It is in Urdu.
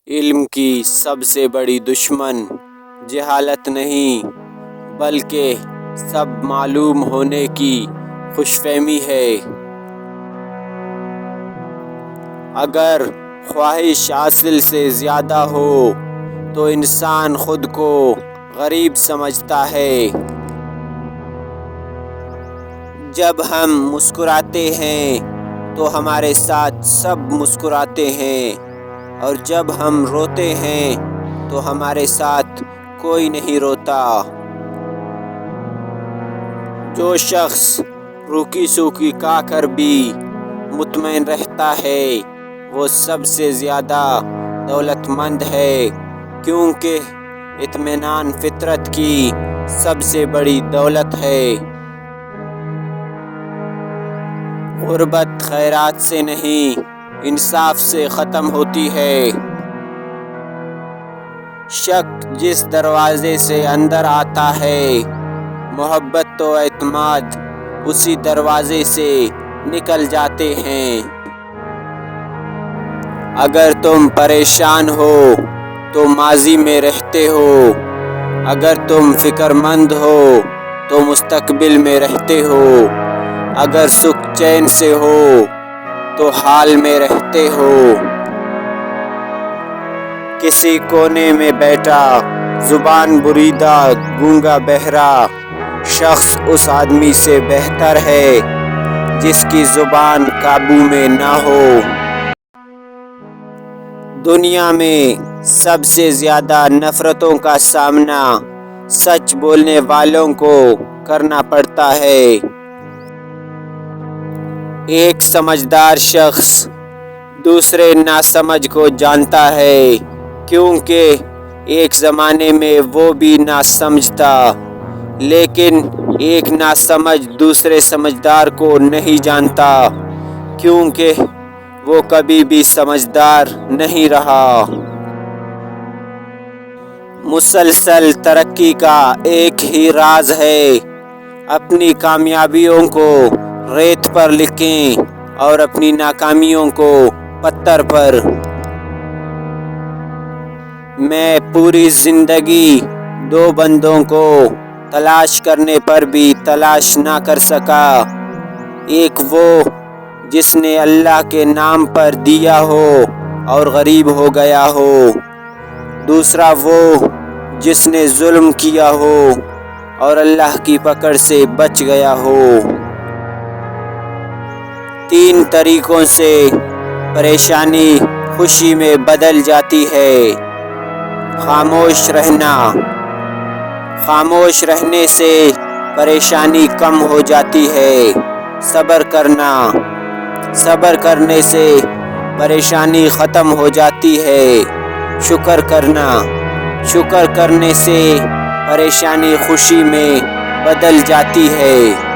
علم کی سب سے بڑی دشمن جہالت نہیں بلکہ سب معلوم ہونے کی خوش فہمی ہے۔ اگر خواہش حاصل سے زیادہ ہو تو انسان خود کو غریب سمجھتا ہے۔ جب ہم مسکراتے ہیں تو ہمارے ساتھ سب مسکراتے ہیں، اور جب ہم روتے ہیں تو ہمارے ساتھ کوئی نہیں روتا۔ جو شخص روکی سوکی کھا کر بھی مطمئن رہتا ہے وہ سب سے زیادہ دولت مند ہے، کیونکہ اطمینان فطرت کی سب سے بڑی دولت ہے۔ غربت خیرات سے نہیں انصاف سے ختم ہوتی ہے۔ شک جس دروازے سے اندر آتا ہے، محبت و اعتماد اسی دروازے سے نکل جاتے ہیں۔ اگر تم پریشان ہو تو ماضی میں رہتے ہو، اگر تم فکر مند ہو تو مستقبل میں رہتے ہو، اگر سکھ چین سے ہو تو حال میں رہتے ہو۔ کسی کونے میں بیٹھا زبان بریدہ گونگا بہرا شخص اس آدمی سے بہتر ہے جس کی زبان قابو میں نہ ہو۔ دنیا میں سب سے زیادہ نفرتوں کا سامنا سچ بولنے والوں کو کرنا پڑتا ہے۔ ایک سمجھدار شخص دوسرے ناسمجھ کو جانتا ہے، کیونکہ ایک زمانے میں وہ بھی ناسمجھ تھا، لیکن ایک ناسمجھ دوسرے سمجھدار کو نہیں جانتا، کیونکہ وہ کبھی بھی سمجھدار نہیں رہا۔ مسلسل ترقی کا ایک ہی راز ہے، اپنی کامیابیوں کو ریت پر لکھیں اور اپنی ناکامیوں کو پتھر پر۔ میں پوری زندگی دو بندوں کو تلاش کرنے پر بھی تلاش نہ کر سکا، ایک وہ جس نے اللہ کے نام پر دیا ہو اور غریب ہو گیا ہو، دوسرا وہ جس نے ظلم کیا ہو اور اللہ کی پکڑ سے بچ گیا ہو۔ تین طریقوں سے پریشانی خوشی میں بدل جاتی ہے۔ خاموش رہنا، خاموش رہنے سے پریشانی کم ہو جاتی ہے۔ صبر کرنا، صبر کرنے سے پریشانی ختم ہو جاتی ہے۔ شکر کرنا، شکر کرنے سے پریشانی خوشی میں بدل جاتی ہے۔